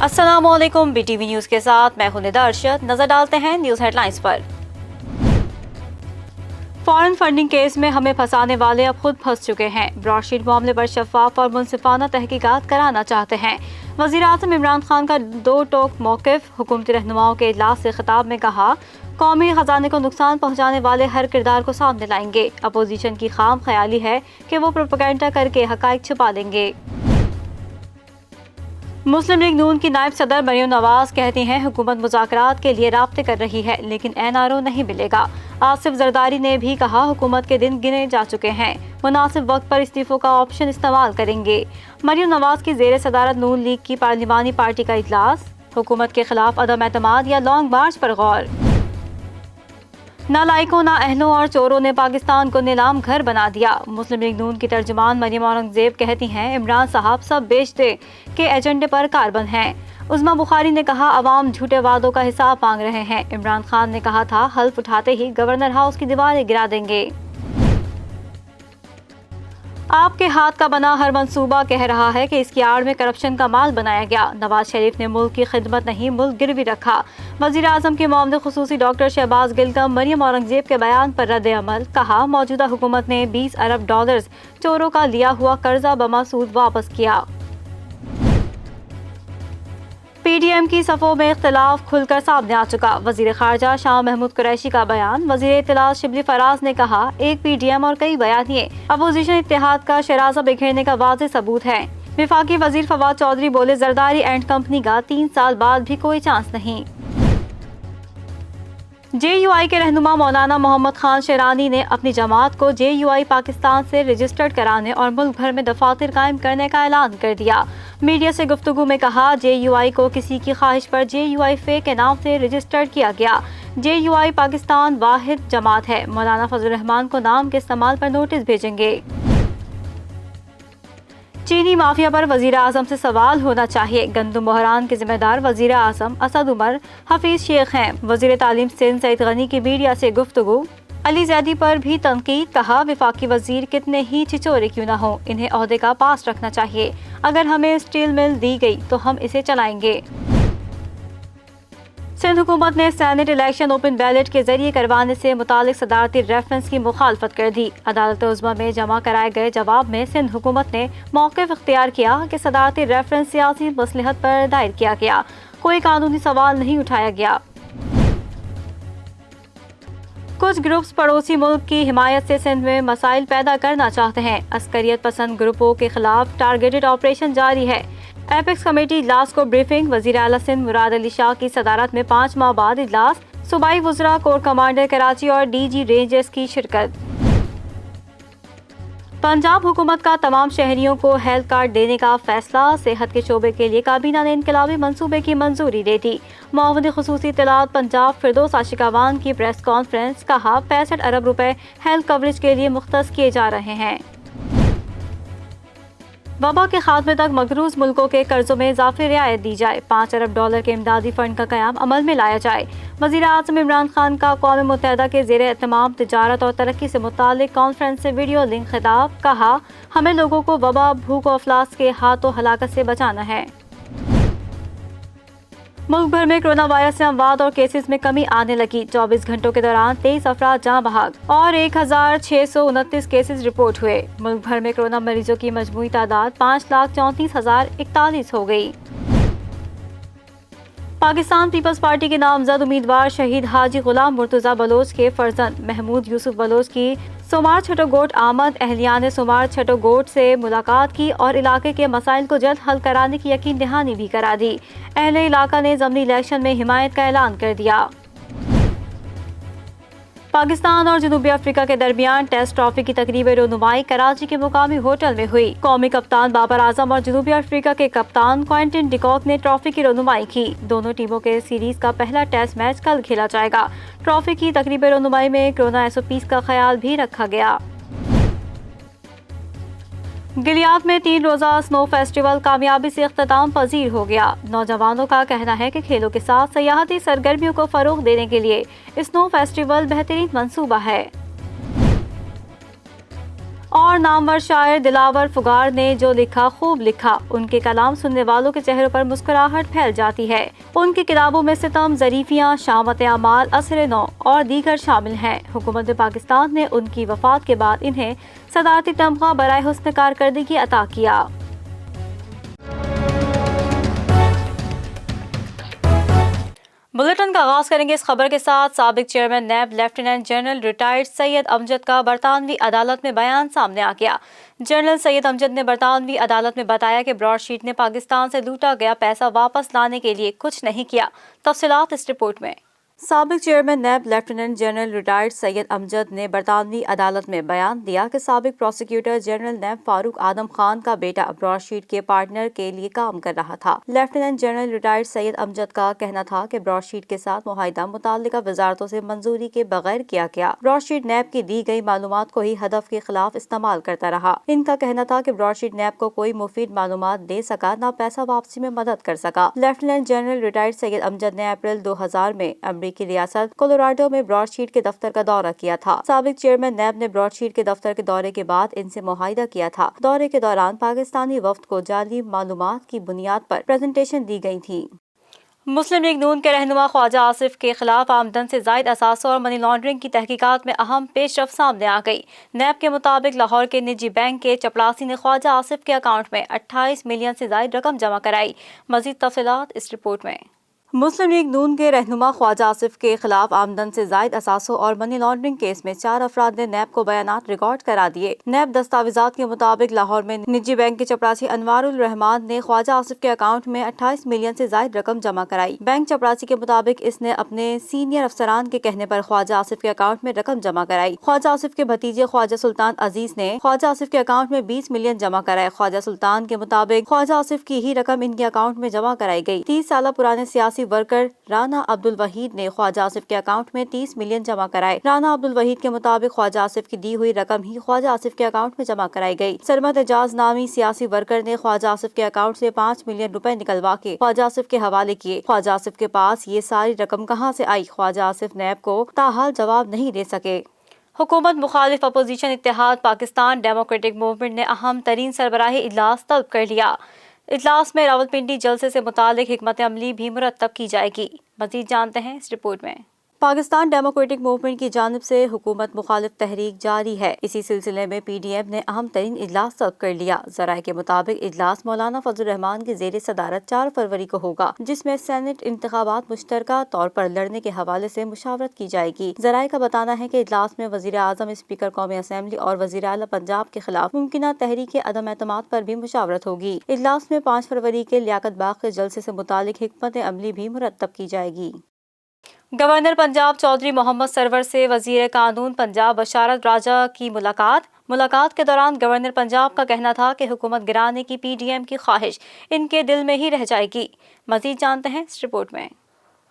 अस्सलाम वालेकुम, BTV news के साथ मैं हूं निदा अरशद। नजर डालते हैं न्यूज़ हेडलाइंस पर। फॉरेन फंडिंग केस में हमें फंसाने वाले अब खुद फंस चुके हैं। ब्रॉडशीट मामले पर शफाफ और मुनसिफाना तहकीकात कराना चाहते हैं। वज़ीर-ए-आज़म इमरान खान का दो टोक मौक़िफ़। हुकूमती रहनुमाओं के इजलास से खिताब में कहा, कौमी खजाने को नुकसान पहुँचाने वाले हर किरदार को सामने लाएंगे। अपोजिशन की खाम ख्याली है कि वो प्रोपेगेंडा करके हक़ाइक़ छुपा लेंगे। मुस्लिम लीग नून की नायब सदर मरियम नवाज कहती हैं, हुकूमत मुज़ाकरात के लिए राब्ते कर रही है लेकिन NRO नहीं मिलेगा। आसिफ जरदारी ने भी कहा, हुकूमत के दिन गिने जा चुके हैं, मुनासिब वक्त पर इस्तीफों का ऑप्शन इस्तेमाल करेंगे। मरियम नवाज की ज़ेर सदारत नून लीग की पार्लिमानी पार्टी का इजलास। हुकूमत के खिलाफ अदम एतमाद या लॉन्ग मार्च पर गौर। नालायकों, नाअहलों और चोरों ने पाकिस्तान को नीलाम घर बना दिया। मुस्लिम लीग नून की तर्जुमान मरियम औरंगजेब कहती हैं, इमरान साहब सब बेच दे के एजेंडे पर कारबंद हैं। उज़्मा बुखारी ने कहा, अवाम झूठे वादों का हिसाब मांग रहे हैं। इमरान खान ने कहा था, हल्फ उठाते ही गवर्नर हाउस की दीवारें गिरा देंगे। आपके हाथ का बना हर मंसूबा कह रहा है कि इसकी आड़ में करप्शन का माल बनाया गया। नवाज शरीफ ने मुल्क की खिदमत नहीं मुल्क गिरवी रखा। वज़ीर-ए-आज़म के मामले खुसूसी डॉक्टर शहबाज गिल का मरियम औरंगजेब के बयान पर रद्द अमल। कहा, मौजूदा हुकूमत ने $20 अरब चोरों का लिया हुआ कर्जा बमासूद वापस किया। PDM की सफ़ों में इख्तिलाफ खुलकर सामने आ चुका। वज़ीर ख़ारजा शाह महमूद कुरैशी का बयान। वज़ीर इत्तलात शिबली फराज ने कहा, एक PDM और कई बयानिए अपोजिशन इत्तेहाद का शराज़ा बिखेरने का वाज़ेह सबूत है। वफाकी वज़ीर फवाद चौधरी बोले, जरदारी एंड कंपनी का 3 साल बाद भी कोई चांस नहीं। JUI के रहनुमा मौलाना मोहम्मद खान शेरानी ने अपनी जमात को JUI पाकिस्तान से रजिस्टर्ड कराने और मुल्क भर में दफातर कायम करने का ऐलान कर दिया। मीडिया से गुफ्तगू में कहा, JUI को किसी की ख्वाहिश पर JUI फे के नाम से रजिस्टर्ड किया गया। JUI पाकिस्तान वाहिद जमात है। मौलाना फजल रहमान को नाम के इस्तेमाल पर नोटिस भेजेंगे। चीनी माफिया पर वज़ीर-ए-आज़म से सवाल होना चाहिए। गंदम बहरान के जिम्मेदार वज़ीर-ए-आज़म असद उमर हफीज शेख हैं। वज़ीर तालीम सिंध सईद गनी की मीडिया से गुफ्तगू। अली ज़ैदी पर भी तनकीद। कहा, वफाकी वज़ीर कितने ही छिछोरे क्यों ना हो, इन्हें ओहदे का पास रखना चाहिए। अगर हमें स्टील मिल दी गई तो हम इसे चलाएंगे। सिंध हुकूमत ने सेनेट इलेक्शन ओपन बैलेट के जरिए करवाने से मुतालिक सदारती रेफरेंस की मुखालफत कर दी। अदालत उज़्मा में जमा कराए गए जवाब में सिंध हुकूमत ने मौक़िफ़ इख्तियार किया कि सदारती रेफरेंस सियासी मसलहत पर दायर किया गया, कोई कानूनी सवाल नहीं उठाया गया। कुछ ग्रुप्स पड़ोसी मुल्क की हिमायत से सिंध में मसाइल पैदा करना चाहते हैं। अस्करियत पसंद ग्रुपों के खिलाफ टारगेटेड ऑपरेशन जारी है। एपेक्स कमेटी इजलास को ब्रीफिंग। वज़ीर आला सिंध मुराद अली शाह की सदारत में 5 माह बाद इजलास। सूबाई वज़रा, कोर कमांडर कराची और DG रेंजर्स की शिरकत। पंजाब हुकूमत का तमाम शहरियों को हेल्थ कार्ड देने का फैसला। सेहत के शोबे के लिए काबीना ने इनकलाबी मंसूबे की मंजूरी दे दी। मुआवनी खुसूसी इत्तलात पंजाब फिरदौस आशिकावान की प्रेस कॉन्फ्रेंस। कहा, 65 अरब रुपए हेल्थ कवरेज के लिए मुख्तस किए जा रहे हैं। वबा के खात्मे तक मकरूज मुल्कों के कर्जों में इजाफी रियायत दी जाए। $5 अरब के इमदादी फंड का क़याम अमल में लाया जाए। वज़ीर-ए-आज़म इमरान खान का अक़वाम मुत्तहिदा के ज़ेर एहतमाम तिजारत और तरक्की से मुतालिक कॉन्फ्रेंस से वीडियो लिंक खिताब। कहा, हमें लोगों को वबा, भूख और अफलास के हाथों हलाकत से बचाना है। मुल्क भर में कोरोना वायरस से अमवात और केसेस में कमी आने लगी। 24 घंटों के दौरान 23 अफराद जाँ बहक और 1629 केसेस रिपोर्ट हुए। मुल्क भर में कोरोना मरीजों की मजमूई तादाद 5,34,041 हो गई। पाकिस्तान पीपल्स पार्टी के नामजद उम्मीदवार शहीद हाजी गुलाम मुर्तज़ा बलोच के फर्जंद महमूद यूसुफ बलोच की सोमार छठोगोट आमद। अहलिया ने सोमार छठोगोट से मुलाकात की और इलाके के मसाइल को जल्द हल कराने की यकीन दहानी भी करा दी। अहले इलाका ने ज़मनी इलेक्शन में हिमायत का ऐलान कर दिया। पाकिस्तान और जनूबी अफ्रीका के दरमियान टेस्ट ट्रॉफी की तकरीब रनुमाई कराची के मुकामी होटल में हुई। कौमी कप्तान बाबर आजम और जनूबी अफ्रीका के कप्तान क्विंटन डिकॉक ने ट्रॉफी की रनुमाई की। दोनों टीमों के सीरीज का पहला टेस्ट मैच कल खेला जाएगा। ट्रॉफी की तकरीब रनुमाई में कोरोना SOPs का ख्याल भी रखा गया। गिलियाद में 3 रोज़ा स्नो फेस्टिवल कामयाबी से इख्तिताम पजीर हो गया। नौजवानों का कहना है कि खेलों के साथ सयाहती सरगर्मियों को फ़रोग़ देने के लिए स्नो फेस्टिवल बेहतरीन मंसूबा है। اور نامور شاعر دلاور فگار نے جو لکھا خوب لکھا، ان کے کلام سننے والوں کے چہروں پر مسکراہٹ پھیل جاتی ہے۔ ان کی کتابوں میں ستم، ظریفیاں، شامت اعمال، عصر نو اور دیگر شامل ہیں۔ حکومت پاکستان نے ان کی وفات کے بعد انہیں صدارتی تمغہ برائے حسن کارکردگی عطا کیا۔ بلیٹن کا آغاز کریں گے اس خبر کے ساتھ۔ سابق chairman NAB lieutenant general retired Syed Amjad کا برطانوی عدالت میں بیان سامنے آ گیا۔ جنرل سید امجد نے برطانوی عدالت میں بتایا کہ براڈ شیٹ نے پاکستان سے لوٹا گیا پیسہ واپس لانے کے لیے کچھ نہیں کیا۔ تفصیلات اس رپورٹ میں۔ سابق chairman NAB lieutenant general retired Syed Amjad نے برطانوی عدالت میں بیان دیا کہ سابق prosecutor general NAB Farooq Azam Khan کا بیٹا براڈ شیٹ کے پارٹنر کے لیے کام کر رہا تھا۔ Lieutenant general retired Syed Amjad کا کہنا تھا کہ براڈ شیٹ کے ساتھ معاہدہ متعلقہ وزارتوں سے منظوری کے بغیر کیا گیا۔ براڈ شیٹ نیب کی دی گئی معلومات کو ہی ہدف کے خلاف استعمال کرتا رہا۔ ان کا کہنا تھا کہ براڈ شیٹ نیب کو کوئی مفید معلومات دے سکا، نہ پیسہ واپسی میں مدد کر سکا۔ Lieutenant general retired Syed Amjad نے اپریل 2000 میں کی ریاست کولوراڈو میں براڈ شیٹ کے دفتر کا دورہ کیا تھا۔ سابق چیئرمین نیب نے براڈ شیٹ کے دفتر کے دورے کے بعد ان سے معاہدہ کیا تھا۔ دورے کے دوران پاکستانی وفد کو جعلی معلومات کی بنیاد پر پریزنٹیشن دی گئی تھی۔ مسلم لیگ نون کے رہنما خواجہ آصف کے خلاف آمدن سے زائد اثاثوں اور منی لانڈرنگ کی تحقیقات میں اہم پیش رفت سامنے آ گئی۔ نیب کے مطابق لاہور کے نجی بینک کے چپڑاسی نے خواجہ آصف کے اکاؤنٹ میں 28 ملین سے زائد رقم جمع کرائی۔ مزید تفصیلات اس رپورٹ میں۔ مسلم لیگ نون کے رہنما خواجہ آصف کے خلاف آمدن سے زائد اثاثوں اور منی لانڈرنگ کیس میں 4 افراد نے نیب کو بیانات ریکارڈ کرا دیے۔ نیب دستاویزات کے مطابق لاہور میں نجی بینک کے چپڑاسی انوار الرحمان نے خواجہ آصف کے اکاؤنٹ میں 28 ملین سے زائد رقم جمع کرائی۔ بینک چپڑاسی کے مطابق اس نے اپنے سینئر افسران کے کہنے پر خواجہ آصف کے اکاؤنٹ میں رقم جمع کرائی۔ خواجہ آصف کے بھتیجے خواجہ سلطان عزیز نے خواجہ آصف کے اکاؤنٹ میں 20 ملین جمع کرائے۔ خواجہ سلطان کے مطابق خواجہ آصف کی ہی رقم ان کے اکاؤنٹ میں جمع کرائی گئی۔ 30 سالہ پرانے سیاسی ورکر رانا عبد الوحید نے خواجہ آصف کے اکاؤنٹ میں 30 ملین جمع کرائے۔ رانا عبد الوحید کے مطابق خواجہ آصف کی دی ہوئی رقم ہی خواجہ آصف کے اکاؤنٹ میں جمع کرائی گئی۔ سرمد اعجاز نامی سیاسی ورکر نے خواجہ آصف کے اکاؤنٹ سے 5 ملین روپے نکلوا کے خواجہ آصف کے حوالے کیے۔ خواجہ آصف کے پاس یہ ساری رقم کہاں سے آئی؟ خواجہ آصف نیب کو تاحال جواب نہیں دے سکے۔ حکومت مخالف اپوزیشن اتحاد پاکستان ڈیموکریٹک موومنٹ نے اہم ترین سربراہی اجلاس طلب کر لیا۔ اجلاس میں راولپنڈی جلسے سے متعلق حکمت عملی بھی مرتب کی جائے گی۔ مزید جانتے ہیں اس رپورٹ میں۔ پاکستان ڈیموکریٹک موومنٹ کی جانب سے حکومت مخالف تحریک جاری ہے۔ اسی سلسلے میں پی ڈی ایم نے اہم ترین اجلاس طلب کر لیا۔ ذرائع کے مطابق اجلاس مولانا فضل الرحمان کی زیر صدارت 4 فروری کو ہوگا، جس میں سینٹ انتخابات مشترکہ طور پر لڑنے کے حوالے سے مشاورت کی جائے گی۔ ذرائع کا بتانا ہے کہ اجلاس میں وزیر اعظم، اسپیکر قومی اسمبلی اور وزیر اعلیٰ پنجاب کے خلاف ممکنہ تحریک عدم اعتماد پر بھی مشاورت ہوگی۔ اجلاس میں 5 فروری کے لیاقت باغ کے جلسے سے متعلق حکمت عملی بھی مرتب کی جائے گی۔ گورنر پنجاب چودھری محمد سرور سے وزیر قانون پنجاب بشارت راجہ کی ملاقات کے دوران گورنر پنجاب کا کہنا تھا کہ حکومت گرانے کی پی ڈی ایم کی خواہش ان کے دل میں ہی رہ جائے گی۔ مزید جانتے ہیں اس رپورٹ میں۔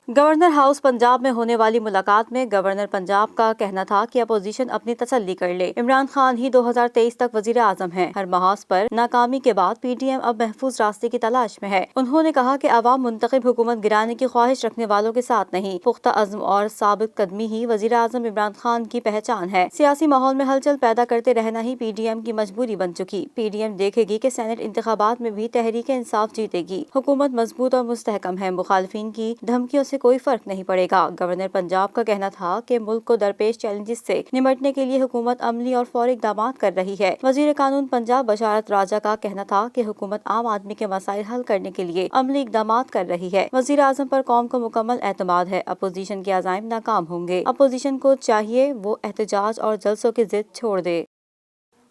گورنر ہاؤس پنجاب میں ہونے والی ملاقات میں گورنر پنجاب کا کہنا تھا کہ اپوزیشن اپنی تسلی کر لے، عمران خان ہی 2023 تک وزیر اعظم ہیں۔ ہر محاذ پر ناکامی کے بعد پی ڈی ایم اب محفوظ راستے کی تلاش میں ہے۔ انہوں نے کہا کہ عوام منتخب حکومت گرانے کی خواہش رکھنے والوں کے ساتھ نہیں، پختہ عزم اور ثابت قدمی ہی وزیر اعظم عمران خان کی پہچان ہے۔ سیاسی ماحول میں ہلچل پیدا کرتے رہنا ہی پی ڈی ایم کی مجبوری بن چکی۔ پی ڈی ایم دیکھے گی کہ سینٹ انتخابات میں بھی تحریک انصاف جیتے گی۔ حکومت مضبوط اور مستحکم ہے، مخالفین کی دھمکیوں سے کوئی فرق نہیں پڑے گا۔ گورنر پنجاب کا کہنا تھا کہ ملک کو درپیش چیلنجز سے نمٹنے کے لیے حکومت عملی اور فوری اقدامات کر رہی ہے۔ وزیر قانون پنجاب بشارت راجہ کا کہنا تھا کہ حکومت عام آدمی کے مسائل حل کرنے کے لیے عملی اقدامات کر رہی ہے۔ وزیر اعظم پر قوم کو مکمل اعتماد ہے، اپوزیشن کے عزائم ناکام ہوں گے۔ اپوزیشن کو چاہیے وہ احتجاج اور جلسوں کی ضد چھوڑ دے۔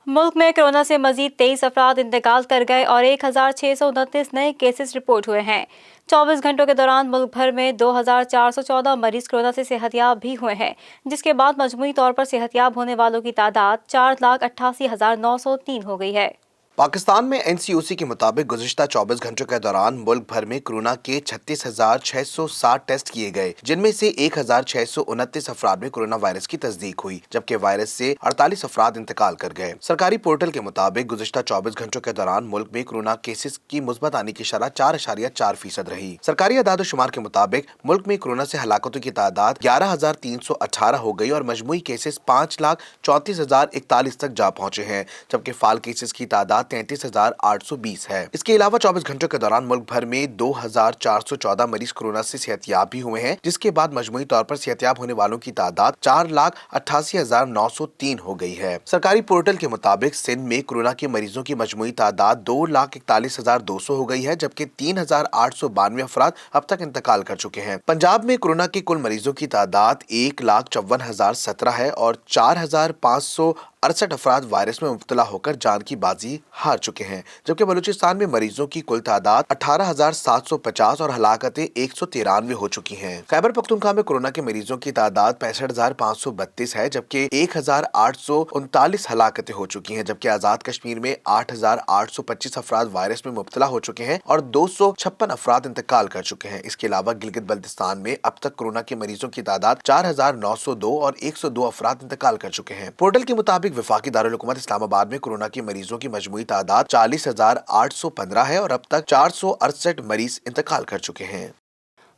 ملک میں کورونا سے مزید 23 افراد انتقال کر گئے اور 1629 نئے کیسز رپورٹ ہوئے ہیں۔ 24 گھنٹوں کے دوران ملک بھر میں 2414 مریض کورونا سے صحت یاب بھی ہوئے ہیں، جس کے بعد مجموعی طور پر صحت یاب ہونے والوں کی تعداد 4,88,903 ہو گئی ہے۔ पाकिस्तान में NCOC के मुताबिक गुज़िश्ता 24 घंटों के दौरान मुल्क भर में कोरोना के 36,660 टेस्ट किए गए, जिनमें से 1,629 अफराद में कोरोना वायरस की तस्दीक हुई, जबकि वायरस से 48 अफराद इंतकाल कर गए। सरकारी पोर्टल के मुताबिक गुज़िश्ता 24 घंटों के दौरान मुल्क में कोरोना केसेस की मुस्बत आने की शरह 4.4% रही। सरकारी अदाद-ओ-शुमार के मुताबिक मुल्क में कोरोना से हलाकतों की तादाद 11,318 हो गई और मजमूई केसेस 5,34,041 तक जा पहुंचे हैं, जबकि फाल केसेस की तादाद 33,820 है। इसके अलावा 24 घंटों के दौरान मुल्क भर में 2,414 मरीज कोरोना से सेहतयाब भी हुए हैं, जिसके बाद मजमूई तौर पर सेहतयाब होने वालों की तादाद 4,88,903 हो गई है। सरकारी पोर्टल के मुताबिक सिंध में कोरोना के मरीजों की मजमूई तादाद 2,41,200 हो गई है, जबकि 3,892 अफराद अब तक इंतकाल कर चुके हैं। पंजाब में कोरोना के कुल मरीजों की तादाद 1,54,017 है और 4,568 अफराद वायरस में मुब्तला होकर जान की बाजी हार चुके हैं, जबकि बलूचिस्तान में मरीजों की कुल तादाद 18,750 और हलाकतें 193 हो चुकी हैं। खैबर पख्तूनख्वा में कोरोना के मरीजों की तादाद 65,532 है, जबकि 1,839 हलाकतें हो चुकी हैं, जबकि आजाद कश्मीर में 8,825 अफराद वायरस में मुब्तला हो चुके हैं और 256 अफराद इंतकाल कर चुके हैं। इसके अलावा गिलगित बल्तिस्तान में अब तक कोरोना के मरीजों की तादाद 4,902 और 102 अफराद इंतकाल कर चुके हैं। पोर्टल के मुताबिक वफाकी दारुल हुकूमत इस्लामाबाद में कोरोना के मरीजों की मजमूई तादाद 40,815 है और अब तक 468 मरीज इंतकाल कर चुके हैं।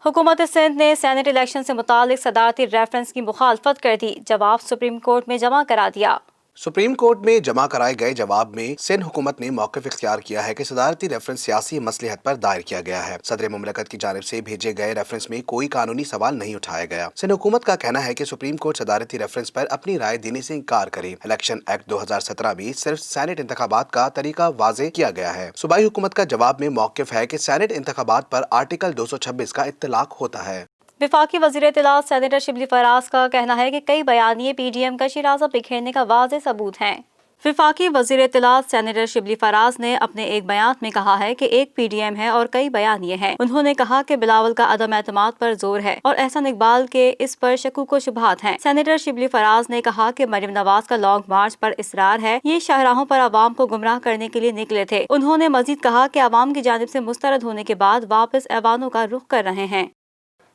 हुकूमत सिंध ने सेनेट इलेक्शन से मुतालिक सदारती रेफरेंस की मुखालफत कर दी, जवाब सुप्रीम कोर्ट में जमा करा दिया। सुप्रीम कोर्ट में जमा कराए गए जवाब में सिंध हुकूमत ने मौक़िफ़ इख्तियार किया है कि सदारती रेफरेंस सियासी मसलहत पर दायर किया गया है। सदर मुमलकत की जानिब से भेजे गए रेफरेंस में कोई कानूनी सवाल नहीं उठाया गया। सिंध हुकूमत का कहना है कि सुप्रीम कोर्ट सदारती रेफरेंस पर अपनी राय देने से इनकार करे। इलेक्शन एक्ट 2017 में सिर्फ सेनेट इंतखाबात का तरीका वाज़ेह किया गया है। सूबाई हुकूमत का जवाब में मौक़िफ़ है कि सेनेट इंतखाबात पर आर्टिकल 226 का इत्तलाक होता है। वफाकी वज़ीर इत्तलात सेनेटर शिबली फराज का कहना है कि कई बयानिए PDM का शिराज़ा बिखेरने का वाज़ेह सबूत हैं। वफाकी वज़ीर इत्तलात सेनेटर शिबली फराज ने अपने एक बयान में कहा है कि एक PDM है और कई बयानिए हैं। उन्होंने कहा कि बिलावल का अदम एतमाद पर जोर है और एहसन इकबाल के इस पर शकुक व शुबहात हैं। सेनेटर शिबली फराज ने कहा कि मरियम नवाज का लॉन्ग मार्च पर इसरार है, ये शाहराहों पर आवाम को गुमराह करने के लिए निकले थे। उन्होंने मजीद कहा कि आवाम की जानिब से मुस्तरद होने के बाद वापस ऐवानों का रुख कर रहे हैं।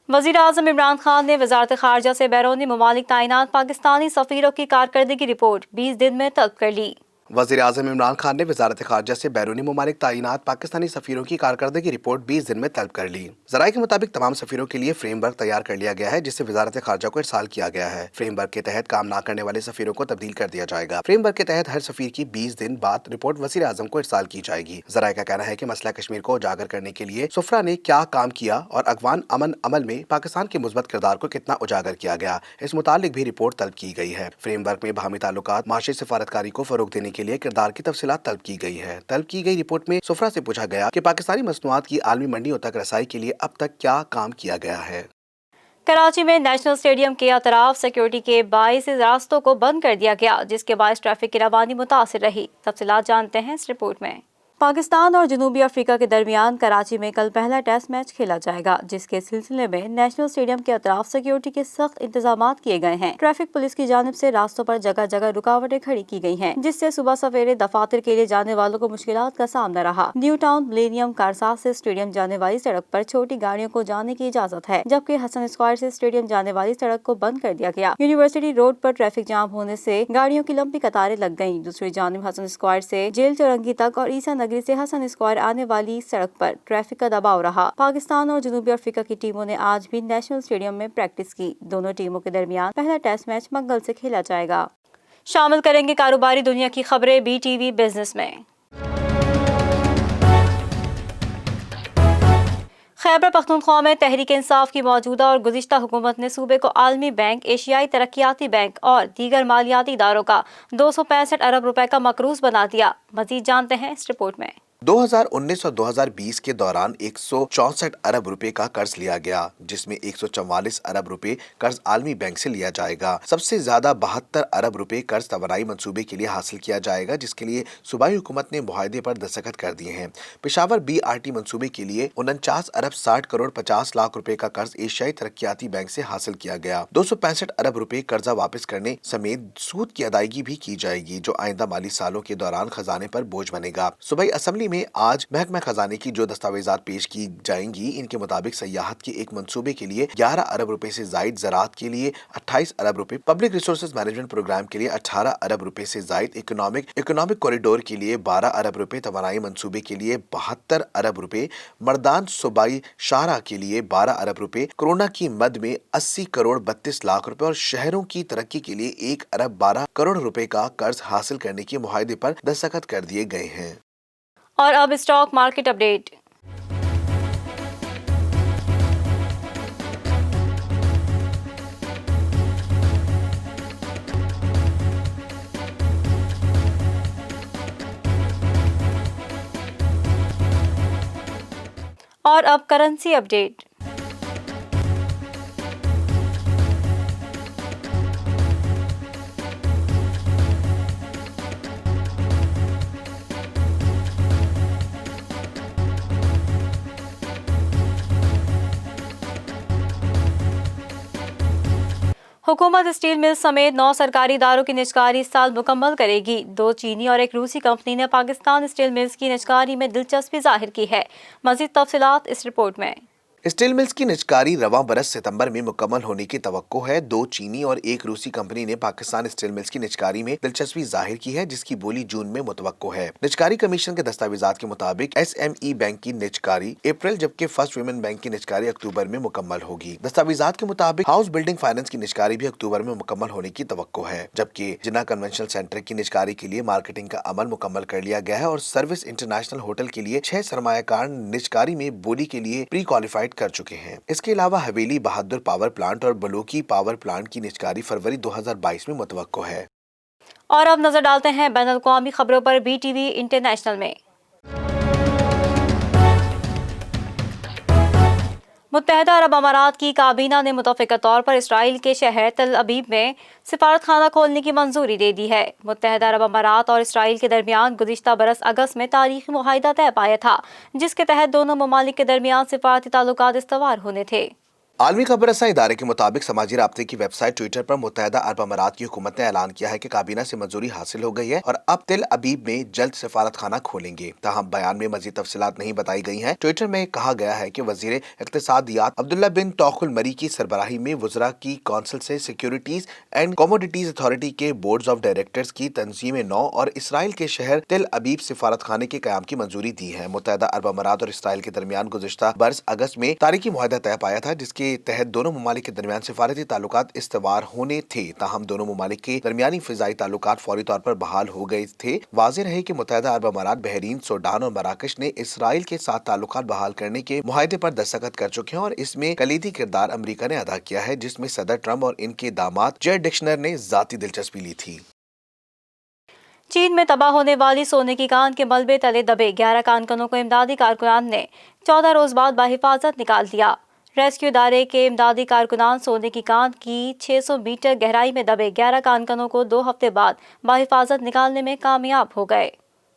वज़ीर आज़म इमरान खान ने वज़ारत ख़ारजा से बैरूनी ममालिक तैनात पाकिस्तानी सफ़ीरों की कारकर्दगी रिपोर्ट 20 दिन में तलब कर ली। वज़ीर आज़म इमरान खान ने वज़ारत ख़ारजा से बैरूनी ममालिक तैनात पाकिस्तानी सफ़ीरों की कारकर्दगी रिपोर्ट 20 दिन में तलब कर ली। ज़राए के मुताबिक तमाम सफ़ीरों के लिए फ्रेमवर्क तैयार कर लिया गया है, जिससे वज़ारत ख़ारजा को इरसाल किया गया है। फ्रेमवर्क के तहत काम न करने वाले सफ़ीरों को तब्दील कर दिया जाएगा। फ्रेमवर्क के तहत हर सफ़ीर की 20 दिन बाद रिपोर्ट वज़ीर आज़म को इरसाल की जाएगी। ज़राए का कहना है कि मसला कश्मीर को उजागर करने के लिए सुफ़रा ने क्या काम किया और अफ़गान अमन अमल में पाकिस्तान के मुस्बत किरदार को कितना उजागर किया गया, इस मुतालिक भी रिपोर्ट तलब की गई है। फ्रेमवर्क में बाहमी ताल्लुकात, माशी सिफारतकारी को फ़रोग़ देने के लिए किरदार की तफसीलात तलब की गई है। तलब की गई रिपोर्ट में सुफ़रा से पूछा गया कि पाकिस्तानी मसनूआत की आलमी मंडियों तक रसाई के लिए अब तक क्या काम किया गया है। कराची में नेशनल स्टेडियम के अतराफ सिक्योरिटी के बाइस रास्तों को बंद कर दिया गया, जिसके बायस ट्रैफिक की रवानी मुतासिर रही। तफसीलात जानते हैं इस रिपोर्ट में। पाकिस्तान और जनूबी अफ्रीका के दरमियान कराची में कल पहला टेस्ट मैच खेला जाएगा, जिसके सिलसिले में नेशनल स्टेडियम के अतराफ सिक्योरिटी के सख्त इंतजाम किए गए हैं। ट्रैफिक पुलिस की जानिब से रास्तों पर जगह जगह रुकावटें खड़ी की गई हैं, जिससे सुबह सवेरे दफातर के लिए जाने वालों को मुश्किलात का सामना रहा। न्यू टाउन मिलेनियम कारसाज से स्टेडियम जाने वाली सड़क पर छोटी गाड़ियों को जाने की इजाजत है, जबकि हसन स्क्वायर से स्टेडियम जाने वाली सड़क को बंद कर दिया गया। यूनिवर्सिटी रोड पर ट्रैफिक जाम होने से गाड़ियों की लंबी कतारें लग गयी। दूसरी जानिब हसन स्क्वायर से जेल चौरंगी तक और ईसा नगरी से हसन स्क्वायर आने वाली सड़क पर ट्रैफिक का दबाव रहा। पाकिस्तान और जनूबी अफ्रीका की टीमों ने आज भी नेशनल स्टेडियम में प्रैक्टिस की। दोनों टीमों के दरमियान पहला टेस्ट मैच मंगल से खेला जाएगा। शामिल करेंगे कारोबारी दुनिया की खबरें BTV बिजनेस में। खैबर पख्तूनख्वा में तहरीक इंसाफ की मौजूदा और गुज़िश्ता हुकूमत ने सूबे को आलमी बैंक, एशियाई तरक्याती बैंक और दीगर मालियाती इदारों का 265 अरब रुपए का मकरूज बना दिया। मजीद जानते हैं इस रिपोर्ट में। 2019 और 2020 के दौरान 164 अरब रुपए का कर्ज लिया गया, जिसमें 144 अरब रुपए कर्ज आलमी बैंक से लिया जाएगा। सबसे ज्यादा 72 अरब रुपए कर्ज तवानाई मंसूबे के लिए हासिल किया जाएगा, जिसके लिए सूबाई हुकूमत ने मुआहदे पर दस्तखत कर दिए हैं। पेशावर BRT मंसूबे के लिए 49 अरब 60 करोड़ 50 लाख रुपए का कर्ज एशियाई तरक्याती बैंक से हासिल किया गया। 265 अरब रुपए कर्जा वापस करने समेत सूद की अदायगी भी की जाएगी, जो आइंदा माली सालों के दौरान खजाने पर बोझ बनेगा। सूबाई असम्बली में आज महकमा खजाने की जो दस्तावेजात पेश की जाएंगी, इनके मुताबिक सयाहत के एक मंसूबे के लिए 11 अरब रुपए से जायद, ज़राअत के लिए 28 अरब रुपए, पब्लिक रिसोर्सेज मैनेजमेंट प्रोग्राम के लिए 18 अरब रुपए से जायद, इकोनॉमिक कॉरिडोर के लिए 12 अरब रुपए, तवानाई मंसूबे के लिए 72 अरब रुपए, मर्दान सूबाई शाहरा के लिए 12 अरब रुपए, कोरोना की मद में 80 करोड़ 32 लाख रुपए और शहरों की तरक्की के लिए 1 अरब 12 करोड़ रुपए का कर्ज हासिल करने के मुआहदे पर दस्तखत कर दिए गए हैं। और अब स्टॉक मार्केट अपडेट। और अब करेंसी अपडेट। हुकूमत स्टील मिल समेत 9 सरकारी इदारों की निजकारी इस साल मुकम्मल करेगी। 2 चीनी और 1 रूसी कंपनी ने पाकिस्तान स्टील मिल्स की निजकारी में दिलचस्पी जाहिर की है। मज़ीद तफसीलात इस रिपोर्ट में। स्टील मिल्स की निजकारी रवां बरस सितंबर में मुकम्मल होने की तवक्को है। 2 चीनी और 1 रूसी कंपनी ने पाकिस्तान स्टील मिल्स की निजकारी में दिलचस्पी जाहिर की है, जिसकी बोली जून में मुतवक्को है। निजकारी कमीशन के दस्तावेजात के मुताबिक SME बैंक की निजकारी अप्रैल, जबकि फर्स्ट वुमेन बैंक की निजकारी अक्टूबर में मुकम्मल होगी। दस्तावेजात के मुताबिक हाउस बिल्डिंग फाइनेंस की निजकारी भी अक्टूबर में मुकम्मल होने की तवक्को है, जबकि जिन्ना कन्वेंशनल सेंटर की निजकारी के लिए मार्केटिंग का अमल मुकम्मल कर लिया गया है और सर्विस इंटरनेशनल होटल के लिए 6 सरमायाकार निजकारी में बोली के लिए प्री क्वालिफाइड कर चुके हैं। इसके अलावा हवेली बहादुर पावर प्लांट और बलोकी पावर प्लांट की निजकारी फरवरी 2022 में मुतवक्को है। और अब नजर डालते हैं बैनुल अक़वामी खबरों पर BTV इंटरनेशनल में। मुत्तहदा अरब अमारात की काबीना ने मुतफ़िका तौर पर इसराइल के शहर तल अबीब में सिफारत खाना खोलने की मंजूरी दे दी है। मुत्तहदा अरब अमारात और इसराइल के दरमियान गुज़िश्ता बरस अगस्त में तारीखी मुआहिदा तय पाया था, जिसके तहत दोनों ममालिक के दरमियान सिफारती ताल्लुकात इस्तवार होने थे। आलमी खबर रसां इदारे के मुताबिक समाजी राब्ते की वेबसाइट ट्विटर पर मुत्तहदा अरब अमारात की हुकूमत ने ऐलान किया है कि काबीना से मंजूरी हासिल हो गई है और अब तेल अबीब में जल्द सफारत खाना खोलेंगे। ताहम बयान में मजीद तफसीलात नहीं बताई गई हैं। ट्विटर में कहा गया है कि वजीर इक्तिसादियात अब्दुल्ला बिन तौखुल मरी की सरबराही में वज़रा की कौंसिल से सिक्योरिटीज एंड कमोडिटीज अथॉरिटी के बोर्ड्स ऑफ डायरेक्टर्स की तंजीम 9 और इसराइल के शहर तेल अबीब सिफारत खाने के क़याम की मंजूरी दी है। मुत्तहदा अरब अमारात और इसराइल के दरमियान गुज़िश्ता बरस अगस्त में तारीखी मुआहिदा तय पाया था, जिसके तहत दोनों ममालिक के दरमियान सिफारती ताल्लुकात इस्तवार होने थे। ताहम दोनों ममालिक के दरमियानी फिजाई ताल्लुकात फौरी तौर पर बहाल हो गए थे। वाज़ेह रहे कि मुत्तहदा अरब अमारात, बहरीन, सूडान और मराकश ने इसराइल के साथ ताल्लुकात बहाल करने के मुआहिदे पर दस्तखत कर चुके हैं और इसमें कलीदी किरदार अमरीका ने अदा किया है, जिसमें सदर ट्रंप और इनके दामाद जेड डिक्शनर ने जाती दिलचस्पी ली थी। चीन में तबाह होने वाली सोने की कान के मलबे तले दबे 11 कानकनों को इमदादी कारकुनान ने 14 रोज बाद बाहिफाजत निकाल दिया। रेस्क्यू इदारे के इमदादी कारकुनान सोने की कान की 600 मीटर गहराई में दबे 11 कानकनों को 2 हफ्ते बाद बाहिफाजत निकालने में कामयाब हो गए।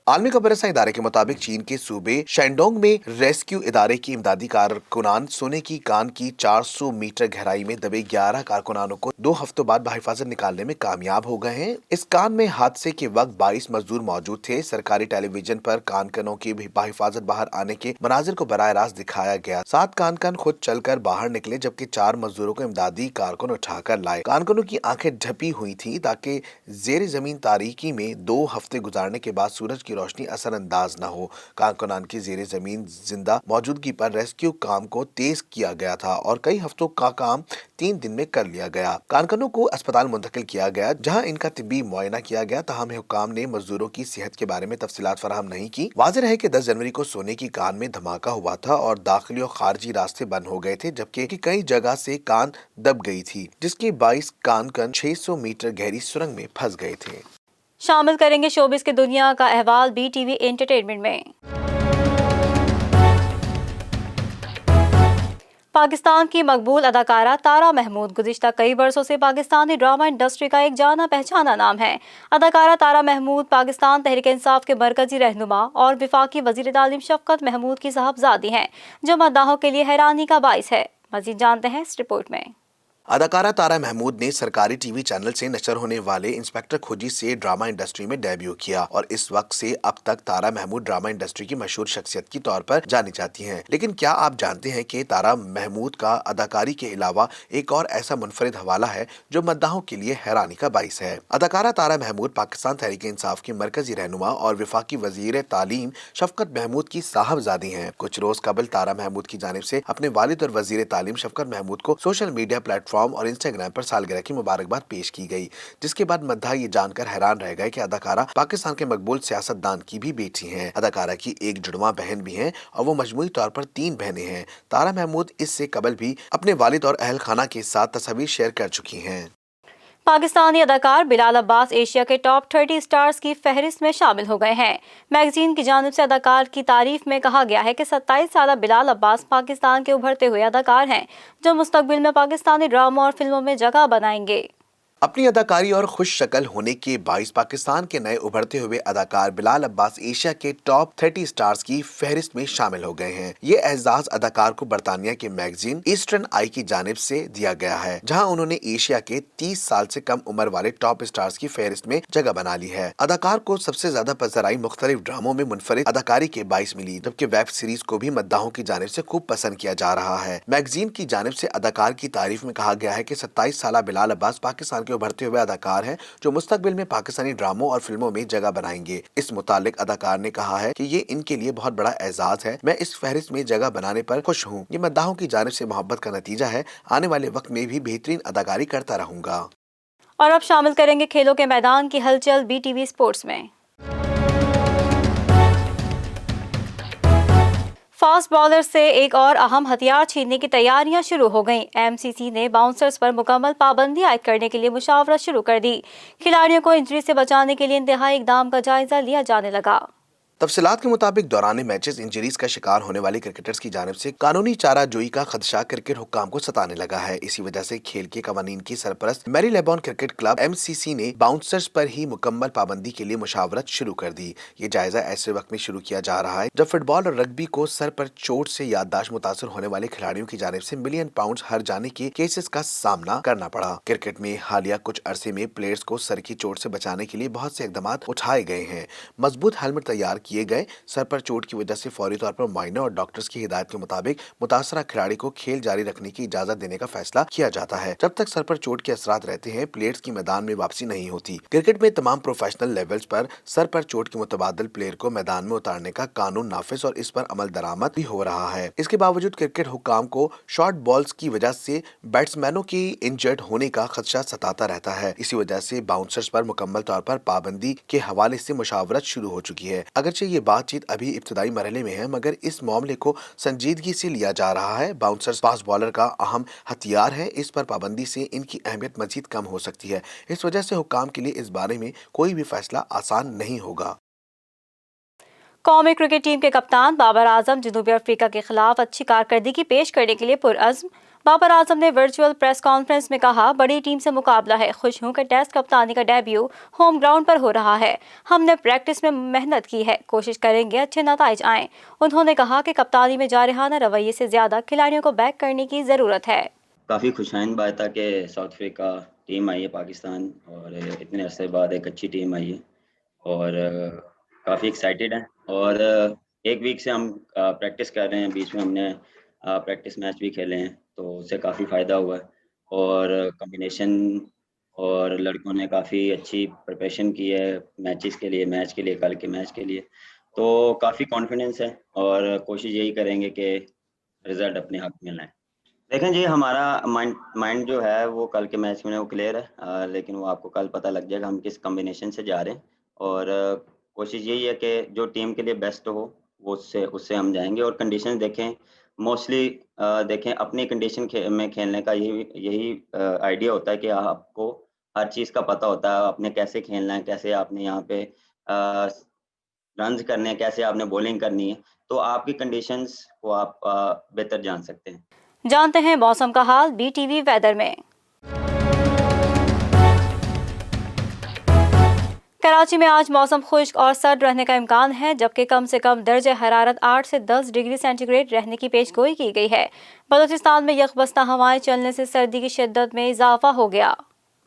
आलमी खबर रसां इदारे के मुताबिक चीन के सूबे शैंडोंग में रेस्क्यू इदारे की इमदादी कारकुनान सोने की कान की 400 मीटर गहराई में दबे 11 कारकुनानों को 2 हफ्तों बाद बाहिफाजत निकालने में कामयाब हो गए हैं। इस कान में हादसे के वक्त 22 मजदूर मौजूद थे। सरकारी टेलीविजन पर कानकनों की बाहिफाजत बाहर आने के मनाजिर को बराह रास्त दिखाया गया। 7 कानकन खुद चलकर बाहर निकले, जबकि 4 मजदूरों को इमदादी कारकुन उठाकर लाए। कानकनों की आंखें ढपी हुई थी ताकि जेर जमीन तारीकी में 2 हफ्ते गुजारने के बाद सूरज की रोशनी असरअंदाज न हो। कारकुनान की जेर जमीन जिंदा मौजूदगी पर रेस्क्यू काम को तेज किया गया था और कई हफ्तों का काम 3 दिन में कर लिया गया। कारकुनों को अस्पताल मुंतकिल किया गया, जहां इनका तिब्बी मुआयना किया गया। ताहम हुक्काम ने मजदूरों की सेहत के बारे में तफसीलात फराहम नहीं की। वाज़ेह रहे कि 10 जनवरी को सोने की कान में धमाका हुआ था और दाखिली और खारजी रास्ते बंद हो गए थे, जबकि कई जगह से कान दब गई थी, जिसके 22 कानकन 600 मीटर गहरी सुरंग में फंस गए थे। शामिल करेंगे शोबिस की दुनिया का अहवाल BTV एंटरटेनमेंट में। پاکستان کی مقبول اداکارہ تارا محمود گزشتہ کئی برسوں سے پاکستانی ڈرامہ انڈسٹری کا ایک جانا پہچانا نام ہے۔ اداکارہ تارا محمود پاکستان تحریک انصاف کے مرکزی رہنما اور وفاقی وزیر تعلیم شفقت محمود کی صاحبزادی ہیں، جو مداحوں کے لیے حیرانی کا باعث ہے۔ مزید جانتے ہیں اس رپورٹ میں۔ اداکارہ تارا محمود نے سرکاری ٹی وی چینل سے نشر ہونے والے انسپیکٹر کھوجی سے ڈرامہ انڈسٹری میں ڈیبیو کیا اور اس وقت سے اب تک تارا محمود ڈرامہ انڈسٹری کی مشہور شخصیت کے طور پر جانی جاتی ہیں۔ لیکن کیا آپ جانتے ہیں کہ تارا محمود کا اداکاری کے علاوہ ایک اور ایسا منفرد حوالہ ہے جو مداحوں کے لیے حیرانی کا باعث ہے؟ اداکارہ تارا محمود پاکستان تحریک انصاف کی مرکزی رہنما اور وفاقی وزیر تعلیم شفقت محمود کی صاحبزادی ہیں۔ کچھ روز قبل تارا محمود کی جانب سے اپنے والد اور وزیر تعلیم شفقت محمود کو سوشل میڈیا پلیٹ فارم اور انسٹاگرام پر سالگرہ کی مبارکباد پیش کی گئی، جس کے بعد مداح یہ جان کر حیران رہ گئے کہ اداکارہ پاکستان کے مقبول سیاستدان کی بھی بیٹی ہیں۔ اداکارہ کی ایک جڑواں بہن بھی ہیں اور وہ مجموعی طور پر 3 بہنیں ہیں۔ تارا محمود اس سے قبل بھی اپنے والد اور اہل خانہ کے ساتھ تصاویر شیئر کر چکی ہیں۔ پاکستانی اداکار بلال عباس ایشیا کے ٹاپ 30 سٹارز کی فہرست میں شامل ہو گئے ہیں۔ میگزین کی جانب سے اداکار کی تعریف میں کہا گیا ہے کہ 27 سالہ بلال عباس پاکستان کے ابھرتے ہوئے اداکار ہیں جو مستقبل میں پاکستانی ڈراموں اور فلموں میں جگہ بنائیں گے۔ اپنی اداکاری اور خوش شکل ہونے کے باعث پاکستان کے نئے ابھرتے ہوئے اداکار بلال عباس ایشیا کے ٹاپ 30 سٹارز کی فہرست میں شامل ہو گئے ہیں۔ یہ اعزاز اداکار کو برطانیہ کے میگزین ایسٹرن آئی کی جانب سے دیا گیا ہے، جہاں انہوں نے ایشیا کے 30 سال سے کم عمر والے ٹاپ سٹارز کی فہرست میں جگہ بنا لی ہے۔ اداکار کو سب سے زیادہ پذیرائی مختلف ڈراموں میں منفرد اداکاری کے باعث ملی، جبکہ ویب سیریز کو بھی مداحوں کی جانب سے خوب پسند کیا جا رہا ہے۔ میگزین کی جانب سے اداکار کی تعریف میں کہا گیا ہے کہ 27 سالہ بلال عباس پاکستان کے ابھرتے ہوئے اداکار ہیں جو مستقبل میں پاکستانی ڈراموں اور فلموں میں جگہ بنائیں گے۔ اس متعلق اداکار نے کہا ہے کہ یہ ان کے لیے بہت بڑا اعزاز ہے، میں اس فہرست میں جگہ بنانے پر خوش ہوں، یہ مداحوں کی جانب سے محبت کا نتیجہ ہے، آنے والے وقت میں بھی بہترین اداکاری کرتا رہوں گا۔ اور اب شامل کریں گے کھیلوں کے میدان کی ہلچل بی ٹی وی اسپورٹس میں۔ فاسٹ بالر سے ایک اور اہم ہتھیار چھیننے کی تیاریاں شروع ہو گئیں۔ ایم سی سی نے باؤنسرز پر مکمل پابندی عائد کرنے کے لیے مشاورت شروع کر دی۔ کھلاڑیوں کو انجری سے بچانے کے لیے انتہائی اقدام کا جائزہ لیا جانے لگا۔ تفصیلات کے مطابق دوران میچز انجریز کا شکار ہونے والے کرکٹرز کی جانب سے قانونی چارہ جوئی کا خدشہ کرکٹ حکام کو ستانے لگا ہے۔ اسی وجہ سے کھیل کے قوانین کی سرپرست میری لیبون کرکٹ کلب ایم سی سی نے باؤنسرز پر ہی مکمل پابندی کے لیے مشاورت شروع کر دی۔ یہ جائزہ ایسے وقت میں شروع کیا جا رہا ہے جب فٹ بال اور رگبی کو سر پر چوٹ سے یادداشت متاثر ہونے والے کھلاڑیوں کی جانب سے ملین پاؤنڈز ہر جانے کے کیسز کا سامنا کرنا پڑا۔ کرکٹ میں حالیہ کچھ عرصے میں پلیئرز کو سر کی چوٹ سے بچانے کے لیے بہت سے اقدامات اٹھائے گئے ہیں۔ مضبوط ہیلمٹ تیار کیے گئے، سر پر چوٹ کی وجہ سے فوری طور پر معائنہ اور ڈاکٹرز کی ہدایت کے مطابق متاثرہ کھلاڑی کو کھیل جاری رکھنے کی اجازت دینے کا فیصلہ کیا جاتا ہے۔ جب تک سر پر چوٹ کے اثرات رہتے ہیں، پلیئرز کی میدان میں واپسی نہیں ہوتی۔ کرکٹ میں تمام پروفیشنل لیولز پر سر پر چوٹ کے متبادل پلیئر کو میدان میں اتارنے کا قانون نافذ اور اس پر عمل درآمد بھی ہو رہا ہے۔ اس کے باوجود کرکٹ حکام کو شارٹ بالز کی وجہ سے بیٹسمینوں کی انجرڈ ہونے کا خدشہ ستاتا رہتا ہے۔ اسی وجہ سے باؤنسرز پر مکمل طور پر پابندی کے حوالے سے مشاورت شروع ہو چکی ہے۔ اگرچہ یہ بات چیت ابھی ابتدائی مرحلے میں ہے، مگر اس معاملے کو سنجیدگی سے لیا جا رہا ہے۔ باؤنسرز فاسٹ بالر کا اہم ہتھیار ہے، اس پر پابندی سے ان کی اہمیت مزید کم ہو سکتی ہے۔ اس وجہ سے حکام کے لیے اس بارے میں کوئی بھی فیصلہ آسان نہیں ہوگا۔ قومی کرکٹ ٹیم کے کپتان بابر اعظم جنوبی افریقہ کے خلاف اچھی کارکردگی پیش کرنے کے لیے پرعزم۔ بابر اعظم نے ورچوئل پریس کانفرنس میں کہا، بڑی ٹیم سے مقابلہ ہے، خوش ہوں کہ ٹیسٹ کپتانی کا ڈیبیو ہوم گراؤنڈ پر ہو رہا ہے۔ ہم نے پریکٹس میں محنت کی ہے، کوشش کریں گے اچھے نتائج آئیں۔ انہوں نے کہا کہ کپتانی میں جارحانہ رویے سے زیادہ کھلاڑیوں کو بیک کرنے کی ضرورت ہے۔ کافی خوشائند بات تھا کہ ساؤتھ افریقہ ٹیم آئی ہے پاکستان، اور اتنے عرصے بعد ایک اچھی ٹیم آئی ہے، اور کافی ایکسائٹیڈ ہیں۔ اور ایک ویک سے ہم پریکٹس کر رہے ہیں، بیچ میں ہم نے پریکٹس میچ بھی کھیلے ہیں، تو اس سے کافی فائدہ ہوا ہے۔ اور کمبینیشن اور لڑکوں نے کافی اچھی پریپریشن کی ہے میچز کے لیے، میچ کے لیے، کل کے میچ کے لیے، تو کافی کانفیڈنس ہے، اور کوشش یہی کریں گے کہ رزلٹ اپنے حق میں لائیں۔ دیکھیں جی، ہمارا مائنڈ جو ہے وہ کل کے میچ میں وہ کلیئر ہے، لیکن وہ آپ کو کل پتہ لگ جائے گا ہم کس کمبینیشن سے جا رہے ہیں، اور کوشش یہی ہے کہ جو ٹیم کے لیے بیسٹ ہو وہ اس سے ہم جائیں گے۔ اور کنڈیشن دیکھیں، موسٹلی دیکھیں اپنی کنڈیشن میں کھیلنے کا یہی آئیڈیا ہوتا ہے کہ آپ کو ہر چیز کا پتہ ہوتا ہے، آپ نے کیسے کھیلنا ہے، کیسے آپ نے یہاں پہ رنز کرنے ہیں، کیسے آپ نے بولنگ کرنی ہے، تو آپ کی کنڈیشنز کو آپ بہتر جان سکتے ہیں۔ जानते हैं मौसम का हाल BTV वेदर में। कराची में आज मौसम खुश्क और सर्द रहने का इम्कान है, जबकि कम से कम दर्जे हरारत 8 से 10 डिग्री सेंटीग्रेड रहने की पेशगोई की गई है। बलूचिस्तान में यकबस्ता हवाएं चलने से सर्दी की शिद्दत में इजाफा हो गया।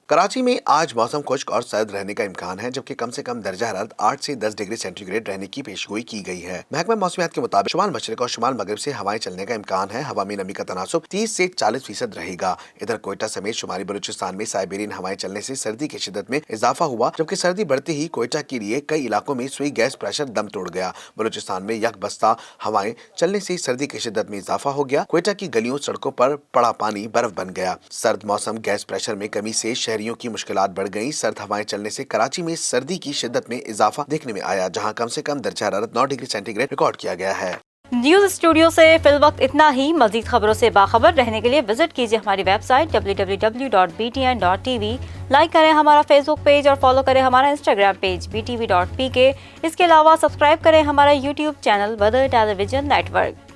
कराची में आज मौसम खुश्क और सर्द रहने का इम्कान है, जबकि कम से कम दर्जा हरारत 8 से 10 डिग्री सेंटीग्रेड रहने की पेशगोई की गई है। महकमा मौसमियात के मुताबिक शुमाल मशरिक और शुमाल मगरिब से हवाएं चलने का इम्कान है। हवा में नमी का तनासुब 30 से 40% रहेगा। इधर कोयटा समेत शुमाली बलूचिस्तान में साइबेरियन हवाएं चलने से सर्दी की शिद्दत में इजाफा हुआ, जबकि सर्दी बढ़ते ही कोयटा के लिए कई इलाकों में सुई गैस प्रेशर दम तोड़ गया। बलूचिस्तान में यकबस्ता हवाएं चलने से सर्दी की शिद्दत में इजाफा हो गया। कोयटा की गलियों सड़कों पर पड़ा पानी बर्फ बन गया। सर्द मौसम गैस प्रेशर में कमी से शहरियों की मुश्किलात बढ़ गई। सर्द हवाएं चलने से कराची में सर्दी की शिद्दत में इजाफा देखने में आया, जहां कम से कम दर्जा हरारत 9 डिग्री सेंटीग्रेड रिकॉर्ड किया गया है। न्यूज स्टूडियो से फिलवक्त इतना ही। मजीद खबरों से बाखबर रहने के लिए विजिट कीजिए हमारी वेबसाइट www.btn.tv। लाइक करें हमारा फेसबुक पेज और फॉलो करें हमारा इंस्टाग्राम पेज btv.pk। इसके अलावा सब्सक्राइब करें हमारा YouTube channel weather television network.